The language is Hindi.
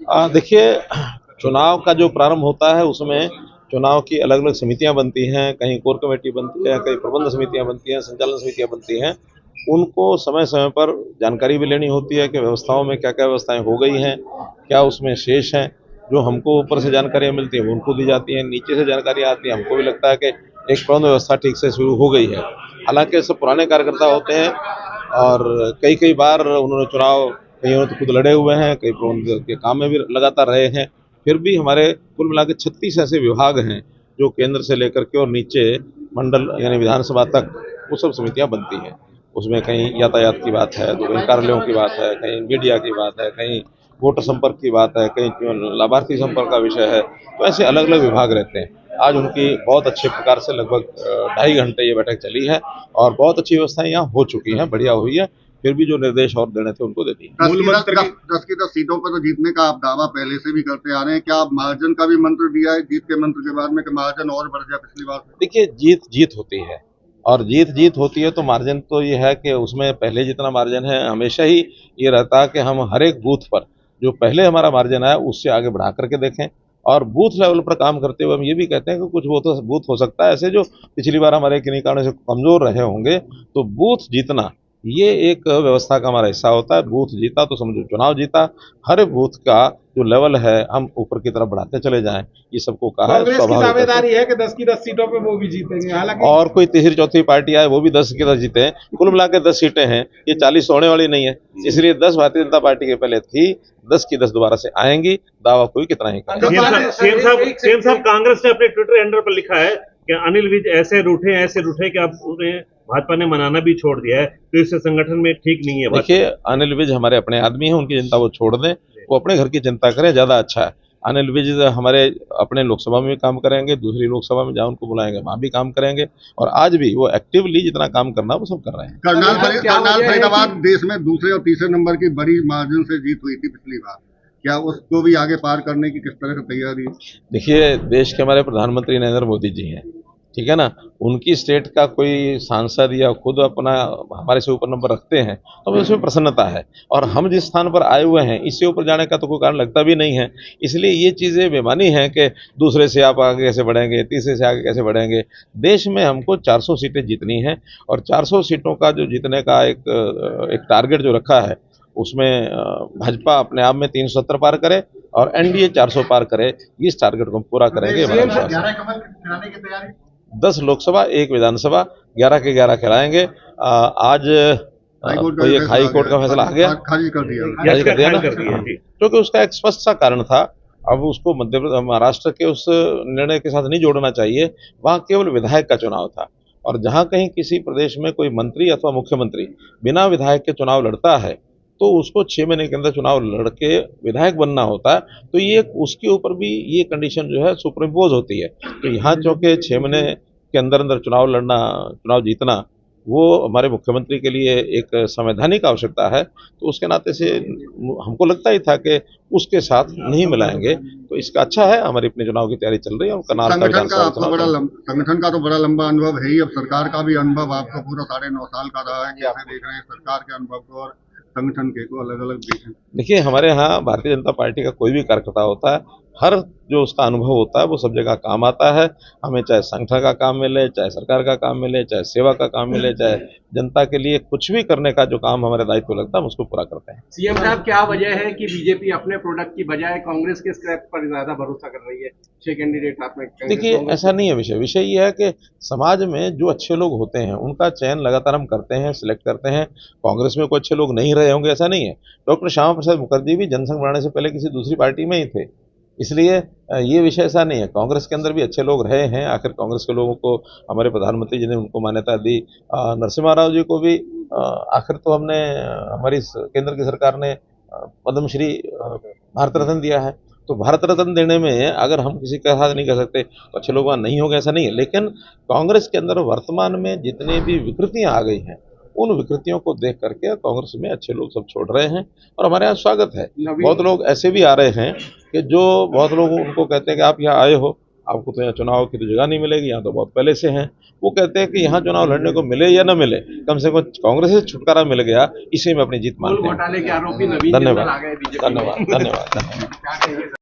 देखिए, चुनाव का जो प्रारंभ होता है उसमें चुनाव की अलग अलग समितियां बनती हैं, कहीं कोर कमेटी बनती है, कहीं प्रबंध समितियां बनती हैं, संचालन समितियां बनती हैं। उनको समय समय पर जानकारी भी लेनी होती है कि व्यवस्थाओं में क्या क्या व्यवस्थाएं हो गई हैं, क्या उसमें शेष हैं। जो हमको ऊपर से जानकारियां मिलती हैं वो उनको दी जाती हैं, नीचे से जानकारी आती है, हमको भी लगता है कि एक प्रबंध व्यवस्था ठीक से शुरू हो गई है। हालांकि सब पुराने कार्यकर्ता होते हैं और कई कई बार उन्होंने चुनाव, कई तो खुद लड़े हुए हैं, कई प्रबंध के काम में भी लगातार रहे हैं। फिर भी हमारे कुल मिला के 36 ऐसे विभाग हैं जो केंद्र से लेकर के और नीचे मंडल यानी विधानसभा तक वो सब समितियां बनती हैं। उसमें कहीं यातायात की बात है, तो कहीं कार्यालयों की बात है, कहीं मीडिया की बात है, कहीं वोटर संपर्क की बात है, कहीं लाभार्थी संपर्क का विषय है। तो ऐसे अलग अलग विभाग रहते हैं। आज उनकी बहुत अच्छे प्रकार से लगभग 2.5 घंटे ये बैठक चली है और बहुत अच्छी व्यवस्थाएं यहाँ हो चुकी हैं, बढ़िया हुई है। फिर भी जो निर्देश और देने थे उनको दे दिए। 10 सीटों पर तो जीतने का आप दावा पहले से भी करते आ रहे हैं, क्या आप मार्जिन का भी मंत्र दिया है जीत के मंत्र के बाद में कि मार्जिन और बढ़ जाए पिछली बार? देखिए, जीत जीत होती है और जीत जीत होती है, तो मार्जिन तो ये है कि उसमें पहले जितना मार्जिन है हमेशा ही ये रहता है कि हम हर एक बूथ पर जो पहले हमारा मार्जिन आया उससे आगे बढ़ा करके देखें। और बूथ लेवल पर काम करते हुए हम ये भी कहते हैं कि कुछ बूथ हो सकता है ऐसे जो पिछली बार हमारे किन्हीं कारण से कमजोर रहे होंगे, तो बूथ जीतना ये एक व्यवस्था का हमारा हिस्सा होता है। बूथ जीता तो समझो चुनाव जीता। हर बूथ का जो लेवल है हम ऊपर की तरफ बढ़ाते चले जाएं, ये सबको कहा है। कांग्रेस की दावेदारी है कि 10 की 10 सीटों पे वो भी जीतेंगे, हालांकि और कोई तीसरी चौथी पार्टी आए वो भी 10 की 10 जीते हैं। कुल मिला के 10 सीटें हैं, ये 40 होने वाली नहीं है। इसलिए 10 भारतीय जनता पार्टी के पहले थी, 10 की 10 दोबारा से आएंगी। दावा कोई कितना ही करे। सीएम साहब, कांग्रेस ने अपने ट्विटर हैंडल पर लिखा है कि अनिल विज ऐसे रूठे कि अब उन्हें भाजपा ने मनाना भी छोड़ दिया है, तो इससे संगठन में ठीक नहीं है। देखिए, अनिल विज हमारे अपने आदमी हैं, उनकी चिंता वो छोड़ दें, वो अपने घर की चिंता करें, ज्यादा अच्छा है। अनिल विज हमारे अपने लोकसभा में भी काम करेंगे, दूसरी लोकसभा में जहाँ उनको बुलाएंगे वहां भी काम करेंगे, और आज भी वो एक्टिवली जितना काम करना वो सब कर रहे हैं। करनाल फरीदाबाद देश में दूसरे और तीसरे नंबर की बड़ी मार्जिन से जीत हुई थी पिछली बार, क्या उसको भी आगे पार करने की किस तरह से तैयारी है? देखिए, देश के हमारे प्रधानमंत्री नरेंद्र मोदी जी हैं, ठीक है ना। उनकी स्टेट का कोई सांसद या खुद अपना हमारे से ऊपर नंबर रखते हैं तो हमें उसमें प्रसन्नता है। और हम जिस स्थान पर आए हुए हैं इससे ऊपर जाने का तो कोई कारण लगता भी नहीं है। इसलिए ये चीज़ें बेमानी है कि दूसरे से आप आगे कैसे बढ़ेंगे, तीसरे से आगे कैसे बढ़ेंगे। देश में हमको 400 सीटें जीतनी है और 400 सीटों का जो जीतने का एक टारगेट जो रखा है उसमें भाजपा अपने आप में 370 पार करे और एनडीए 400 पार करे। इस टारगेट को हम पूरा करेंगे। 10 लोकसभा, 1 विधानसभा, 11 के 11 खिलाएंगे। आज तो ये हाई कोर्ट का फैसला आ गया, खारिज कर दिया ना, क्योंकि उसका एक स्पष्ट सा कारण था। अब उसको मध्य प्रदेश महाराष्ट्र के उस निर्णय के साथ नहीं जोड़ना चाहिए। वहाँ केवल विधायक का चुनाव था, और जहाँ कहीं किसी प्रदेश में कोई मंत्री अथवा मुख्यमंत्री बिना विधायक के चुनाव लड़ता है तो उसको 6 महीने के अंदर चुनाव लड़के विधायक बनना होता है। तो ये उसके ऊपर भी ये कंडीशन जो है सुपरइम्पोज होती है। तो यहाँ चूंकि 6 महीने के अंदर अंदर चुनाव लड़ना, चुनाव जीतना, वो हमारे मुख्यमंत्री के लिए एक संवैधानिक आवश्यकता है। तो उसके नाते से हमको लगता ही था कि उसके साथ नहीं मिलाएंगे। तो इसका अच्छा है, हमारी अपने चुनाव की तैयारी चल रही है। और संगठन का तो बड़ा लंबा अनुभव है ही, अब सरकार का भी अनुभव आपको पूरा 9.5 साल का रहा है। कैसे देख रहे हैं सरकार के अनुभव को और संगठन के को अलग अलग? देखिए, हमारे यहाँ भारतीय जनता पार्टी का कोई भी कार्यकर्ता होता है, हर जो उसका अनुभव होता है वो सब जगह काम आता है। हमें चाहे संगठन का काम मिले, चाहे सरकार का काम मिले, चाहे सेवा का काम मिले, चाहे जनता के लिए कुछ भी करने का जो काम हमारे दायित्व लगता है हम उसको पूरा करते हैं। सीएम साहब, क्या वजह है कि बीजेपी अपने प्रोडक्ट की बजाय कांग्रेस के स्क्रैप पर ज्यादा भरोसा कर रही है? 6 कैंडिडेट आप में। देखिए, ऐसा नहीं है। विषय ये है कि समाज में जो अच्छे लोग होते हैं उनका चयन लगातार हम करते हैं, सिलेक्ट करते हैं। कांग्रेस में कोई अच्छे लोग नहीं रहे होंगे ऐसा नहीं है। डॉक्टर श्यामा प्रसाद मुखर्जी भी जनसंघ बनाने से पहले किसी दूसरी पार्टी में ही थे। इसलिए ये विषय ऐसा नहीं है। कांग्रेस के अंदर भी अच्छे लोग रहे हैं। आखिर कांग्रेस के लोगों को हमारे प्रधानमंत्री जी ने उनको मान्यता दी। नरसिम्हा राव जी को भी आखिर तो हमने हमारी केंद्र की सरकार ने पद्मश्री भारत रत्न दिया है। तो भारत रत्न देने में अगर हम किसी का साथ नहीं कर सकते तो अच्छे लोग वहाँ नहीं होंगे ऐसा नहीं है। लेकिन कांग्रेस के अंदर वर्तमान में जितनी भी विकृतियां आ गई हैं उन विकृतियों को देख करके कांग्रेस में अच्छे लोग सब छोड़ रहे हैं और हमारे यहाँ स्वागत है। बहुत लोग ऐसे भी आ रहे हैं कि जो बहुत लोग उनको कहते हैं कि आप यहाँ आए हो, आपको तो यहाँ चुनाव की तो जगह नहीं मिलेगी, यहाँ तो बहुत पहले से हैं। वो कहते हैं कि यहाँ चुनाव लड़ने को मिले या न मिले, कम से कम कांग्रेस से छुटकारा मिल गया, इसी में अपनी जीत कुल मानते हैं। घोटाले के आरोपी नवीन जिंदल आ धन्यवाद गए बीजेपी में। धन्यवाद धन्यवाद धन्यवाद। क्या कहेंगे सर?